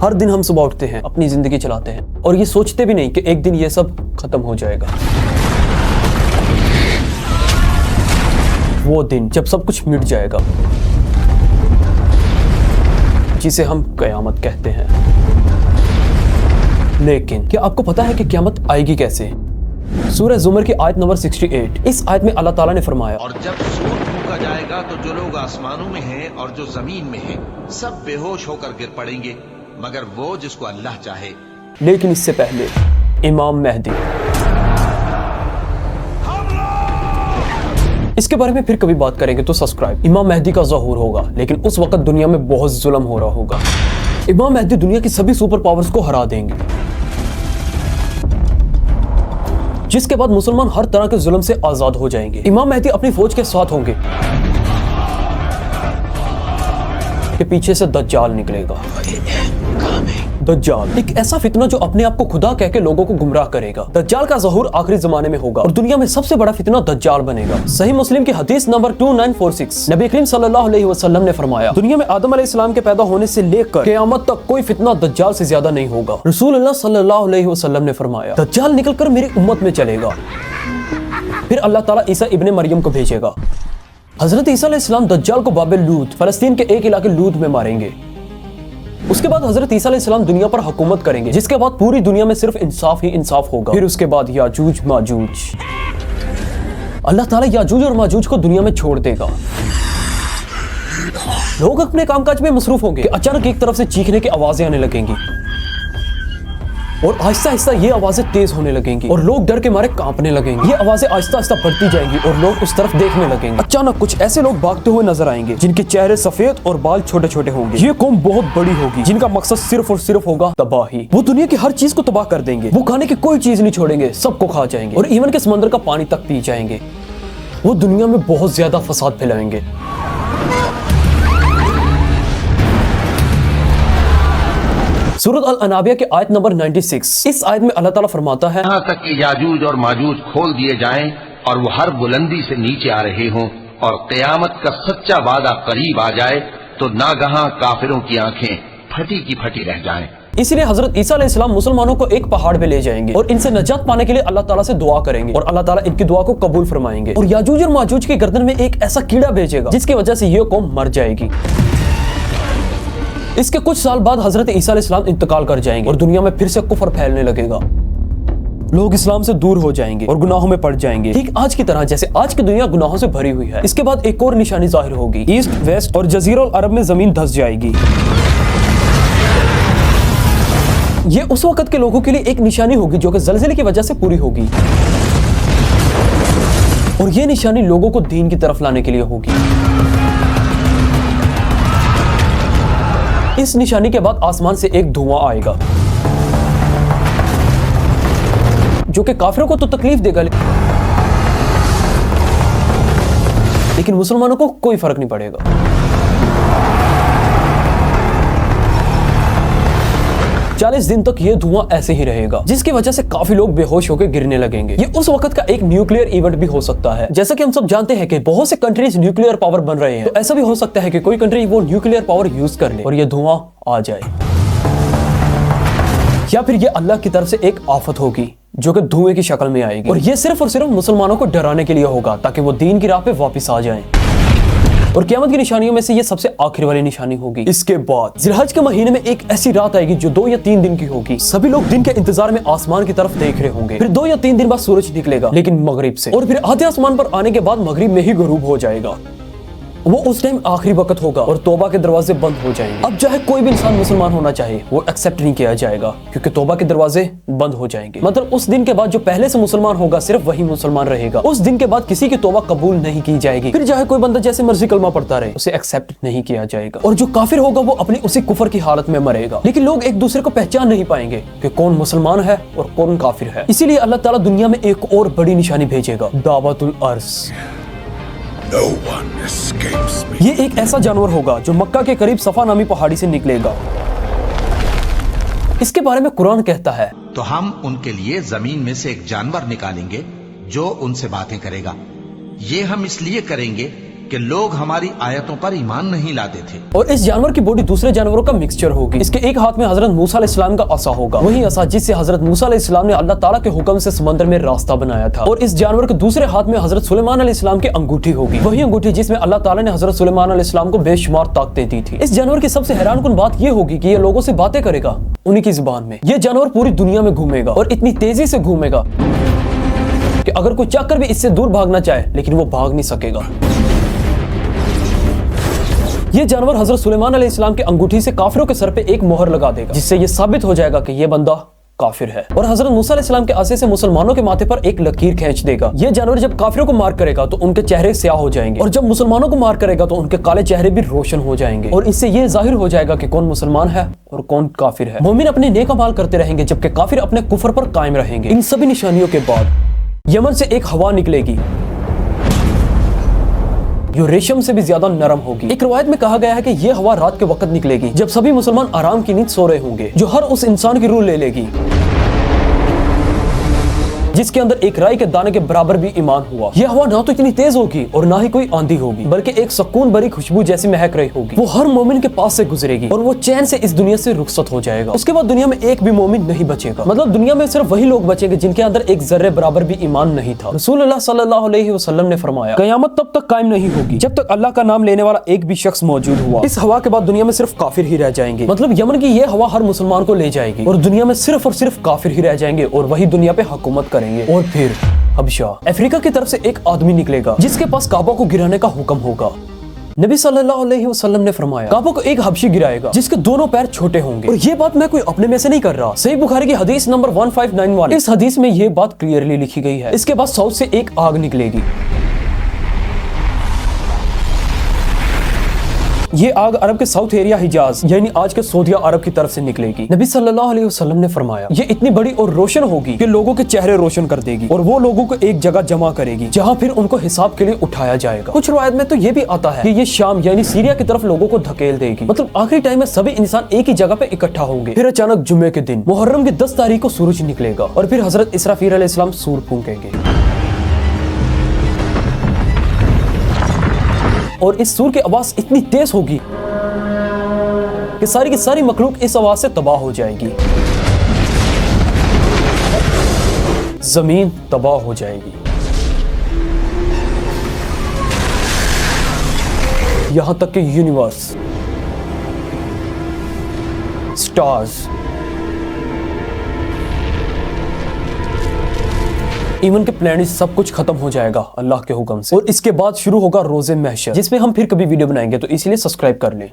हर दिन हम सुबह उठते हैं, अपनी जिंदगी चलाते हैं और ये सोचते भी नहीं कि एक दिन ये सब खत्म हो जाएगा। वो दिन जब सब कुछ मिट जाएगा, जिसे हम कयामत कहते हैं। लेकिन क्या आपको पता है कि क़यामत आएगी कैसे? सूरह ज़ुमर की आयत नंबर 68, इस आयत में अल्लाह ताला ने फरमाया, और जब सूर फूंका जाएगा तो जो लोग आसमानों में हैं और जो जमीन में हैं सब बेहोश होकर गिर पड़ेंगे मगर वो जिसको अल्लाह चाहे। लेकिन इससे पहले इमाम महदी, इसके बारे में फिर कभी बात करेंगे, तो सब्सक्राइब। इमाम महदी का ज़हूर होगा, लेकिन उस वक्त दुनिया में बहुत जुल्म हो रहा होगा। इमाम महदी दुनिया की सभी सुपर पावर्स को हरा देंगे, जिसके बाद मुसलमान हर तरह के जुल्म से आजाद हो जाएंगे। इमाम महदी अपनी फौज के साथ होंगे कि पीछे से दज्जाल निकलेगा। दज्जाल एक ऐसा फितना जो अपने आप को खुदा कह के लोगों को गुमराह करेगा। दज्जाल का ज़हूर आखिरी जमाने में होगा और दुनिया में सबसे बड़ा फितना दज्जाल बनेगा। सही मुस्लिम की हदीस नंबर 2946, नबी करीम सल्लल्लाहु अलैहि वसल्लम ने फरमाया, दुनिया में आदम अलैहिस्सलाम के पैदा होने से लेकर क़यामत तक कोई फितना दज्जाल से ज्यादा नहीं होगा। रसूलुल्लाह सल्लल्लाहु अलैहि वसल्लम ने फरमाया, दज्जाल निकलकर मेरी उम्मत में चलेगा, फिर अल्लाह ताला ईसा इब्ने मरियम को भेजेगा। हजरत ईसा अलैहिस्सलाम दज्जाल को बाबे लूद, फलस्तीन के एक इलाके लूद में मारेंगे। उसके बाद हजरत ईसा अलैहिस्सलाम दुनिया पर हुकूमत करेंगे, जिसके बाद पूरी दुनिया में सिर्फ इंसाफ ही इंसाफ होगा। फिर उसके बाद याजूज माजूज, अल्लाह ताला याजूज और माजूज को दुनिया में छोड़ देगा। लोग अपने कामकाज में मसरूफ होंगे कि अचानक एक तरफ से चीखने की आवाजें आने लगेंगी और आहिस्ता आहिस्ता ये आवाजें तेज होने लगेंगी और लोग डर के मारे कांपने लगेंगे। ये आवाजें आहिस्ता आहिस्ता बढ़ती जाएंगी और लोग उस तरफ देखने लगेंगे। अचानक कुछ ऐसे लोग भागते हुए नजर आएंगे जिनके चेहरे सफेद और बाल छोटे छोटे होंगे। ये कौम बहुत बड़ी होगी जिनका मकसद सिर्फ और सिर्फ होगा तबाही। वो दुनिया की हर चीज को तबाह कर देंगे। वो खाने की कोई चीज नहीं छोड़ेंगे, सबको खा जाएंगे और इवन के समंदर का पानी तक पी जाएंगे। वो दुनिया में बहुत ज्यादा फसाद फैलाएंगे। सूरत अल-अनाबिया के आयत नंबर 96, इस आयत में अल्लाह ताला फरमाता है, यहाँ तक कि याजूज और माजूज खोल दिए जाएं और वो हर बुलंदी से नीचे आ रहे हों और क़यामत का सच्चा वादा करीब आ जाए तो नागहां काफिरों की आंखें फटी की फटी रह जाएं। इसलिए हजरत ईसा अलैहिस्सलाम मुसलमानों को एक पहाड़ पे ले जाएंगे और इनसे नजात पाने के लिए अल्लाह ताला से दुआ करेंगे और अल्लाह ताला इनकी दुआ को कबूल फरमाएंगे और याजूज और माजूज की गर्दन में एक ऐसा कीड़ा भेजेगा जिसकी वजह से ये कौम मर जाएगी। इसके कुछ साल बाद हजरत ईसा अलैहिस्सलाम इंतकाल कर जाएंगे और दुनिया में फिर से कुफर फैलने लगेगा। लोग इस्लाम से दूर हो जाएंगे और गुनाहों में पड़ जाएंगे, ठीक आज की तरह जैसे आज की दुनिया गुनाहों से भरी हुई है। इसके बाद एक और निशानी जाहिर होगी, ईस्ट वेस्ट और जजीरुल अरब में जमीन धंस जाएगी। ये उस वक्त के लोगों के लिए एक निशानी होगी जो कि ज़लज़ले की वजह से पूरी होगी और ये निशानी लोगों को दीन की तरफ लाने के लिए होगी। इस निशानी के बाद आसमान से एक धुआं आएगा जो कि काफिरों को तो तकलीफ देगा, लेकिन मुसलमानों को कोई फर्क नहीं पड़ेगा। चालीस दिन तक ये धुआं ऐसे ही रहेगा, जिसकी वजह से काफी लोग बेहोश होकर गिरने लगेंगे। ये उस वक्त का एक न्यूक्लियर इवेंट भी हो सकता है। जैसा कि हम सब जानते हैं कि बहुत से कंट्रीज न्यूक्लियर पावर बन रहे हैं, तो ऐसा भी हो सकता है कि कोई कंट्री वो न्यूक्लियर पावर यूज कर ले और ये धुआं आ जाए, या फिर ये अल्लाह की तरफ से एक आफत होगी जो कि धुएं की शक्ल में आएगी और ये सिर्फ और सिर्फ मुसलमानों को डराने के लिए होगा ताकि वो दीन की राह पे वापस आ जाएं। और क़यामत की निशानियों में से ये सबसे आखिरी वाली निशानी होगी। इसके बाद जिलहज के महीने में एक ऐसी रात आएगी जो 2 या 3 दिन की होगी। सभी लोग दिन के इंतजार में आसमान की तरफ देख रहे होंगे। फिर 2 या 3 दिन बाद सूरज निकलेगा, लेकिन मगरिब से, और फिर आधे आसमान पर आने के बाद मगरिब में ही गुरूब हो जाएगा। वो उस टाइम आखिरी वक्त होगा और तौबा के दरवाजे बंद हो जाएंगे। अब चाहे कोई भी इंसान मुसलमान होना चाहे, वो एक्सेप्ट नहीं किया जाएगा क्योंकि तौबा के दरवाजे बंद हो जाएंगे। मतलब उस दिन के बाद जो पहले से मुसलमान होगा सिर्फ वही मुसलमान रहेगा। उस दिन के बाद किसी की तौबा कबूल नहीं की जाएगी। फिर चाहे कोई बंदा जैसे मर्जी कलमा पढ़ता रहे, उसे एक्सेप्ट नहीं किया जाएगा। और जो काफिर होगा वो अपनी उसी कुफर की हालत में मरेगा। लेकिन लोग एक दूसरे को पहचान नहीं पाएंगे कि कौन मुसलमान है और कौन काफिर है। इसीलिए अल्लाह ताला दुनिया में एक और बड़ी निशानी भेजेगा, दावतुल ours. No one escapes me. ये एक ऐसा जानवर होगा जो मक्का के करीब सफा नामी पहाड़ी से निकलेगा। इसके बारे में कुरान कहता है, तो हम उनके लिए जमीन में से एक जानवर निकालेंगे जो उनसे बातें करेगा। ये हम इसलिए करेंगे कि लोग हमारी आयतों पर ईमान नहीं लाते थे। और इस जानवर की बॉडी दूसरे जानवरों का मिक्सचर होगी। इसके एक हाथ में हजरत मूसा अलैहिस्सलाम का असा होगा, वही असा जिससे हजरत मूसा अलैहिस्सलाम ने अल्लाह ताला के हुक्म से समंदर में रास्ता बनाया था। और इस जानवर के दूसरे हाथ में हजरत सुलेमान अलैहिस्सलाम की अंगूठी होगी, वही अंगूठी जिसमें अल्लाह ताला ने हजरत सुलेमान अलैहिस्सलाम को बेशुमार ताकतें दी थी। इस जानवर की सबसे हैरानकुन बात यह होगी कि ये लोगों से बातें करेगा उन्हीं की जुबान में। यह जानवर पूरी दुनिया में घूमेगा और इतनी तेजी से घूमेगा कि अगर कोई चाहकर भी इससे दूर भागना चाहे लेकिन वो भाग नहीं सकेगा। यह जानवर हजरत सुलेमान अलैहिस्सलाम की अंगूठी से काफिरों के सर पे एक मोहर लगा देगा, जिससे यह साबित हो जाएगा कि यह बंदा काफिर है। और हजरत मूसा अलैहिस्सलाम के आसे से मुसलमानों के माथे पर एक लकीर खींच देगा। यह जानवर जब काफिरों को मार करेगा तो उनके चेहरे स्याह हो जाएंगे, और जब मुसलमानों को मार करेगा तो उनके काले चेहरे भी रोशन हो जाएंगे। और इससे यह जाहिर हो जाएगा कि कौन मुसलमान है और कौन काफिर है। मोमिन अपने नेक अमाल करते रहेंगे जबकि काफिर अपने कुफर पर कायम रहेंगे। इन सभी निशानियों के बाद यमन से एक हवा निकलेगी जो रेशम से भी ज्यादा नरम होगी। एक रिवायत में कहा गया है कि यह हवा रात के वक्त निकलेगी जब सभी मुसलमान आराम की नींद सो रहे होंगे, जो हर उस इंसान की रूह ले लेगी जिसके अंदर एक राई के दाने के बराबर भी ईमान हुआ। यह हवा ना तो इतनी तेज होगी और ना ही कोई आंधी होगी, बल्कि एक सुकून भरी खुशबू जैसी महक रही होगी। वो हर मोमिन के पास से गुजरेगी और वो चैन से इस दुनिया से रुखसत हो जाएगा। उसके बाद दुनिया में एक भी मोमिन नहीं बचेगा। मतलब दुनिया में सिर्फ वही लोग बचेंगे जिनके अंदर एक जर्रे बराबर भी ईमान नहीं था। रसूलुल्लाह सल्लल्लाहु अलैहि वसल्लम ने फरमाया, क़यामत तब तक कायम नहीं होगी जब तक अल्लाह का नाम लेने वाला एक भी शख्स मौजूद हुआ। इस हवा के बाद दुनिया में सिर्फ काफिर ही रह जाएंगे। मतलब यमन की यह हवा हर मुसलमान को ले जाएगी और दुनिया में सिर्फ और सिर्फ काफिर ही रह जाएंगे और वही दुनिया पे हुकूमत करेंगे। और फिर हबशा अफ्रीका की तरफ से एक आदमी निकलेगा जिसके पास काबा को गिराने का हुक्म होगा। नबी सल्लल्लाहु अलैहि वसल्लम ने फरमाया, काबा को एक हबशी गिराएगा जिसके दोनों पैर छोटे होंगे। और ये बात मैं कोई अपने में से नहीं कर रहा, सही बुखारी की हदीस नंबर 1591। इस हदीस में ये बात क्लियरली लिखी गई है। इसके बाद साउथ से एक आग निकलेगी। ये आग अरब के साउथ एरिया हिजाज यानी आज के सऊदी अरब की तरफ से निकलेगी। नबी सल्लल्लाहु अलैहि वसल्लम ने फरमाया, ये इतनी बड़ी और रोशन होगी कि लोगों के चेहरे रोशन कर देगी और वो लोगों को एक जगह जमा करेगी जहां फिर उनको हिसाब के लिए उठाया जाएगा। कुछ रिवायत में तो ये भी आता है कि ये शाम यानी सीरिया की तरफ लोगों को धकेल देगी। मतलब आखिरी टाइम में सभी इंसान एक ही जगह पे इकट्ठा होंगे। फिर अचानक जुम्मे के दिन मुहर्रम की 10 तारीख को सूरज निकलेगा और फिर हजरत इसराफील अलैहिस्सलाम सूर फूंकेंगे और इस सूर की आवाज इतनी तेज होगी कि सारी की सारी मखलूक इस आवाज से तबाह हो जाएगी। जमीन तबाह हो जाएगी, यहां तक कि यूनिवर्स, स्टार्स, इवन के प्लैनेट सब कुछ खत्म हो जाएगा अल्लाह के हुक्म से। और इसके बाद शुरू होगा रोजे महशर, जिसमें हम फिर कभी वीडियो बनाएंगे, तो इसलिए सब्सक्राइब कर लें।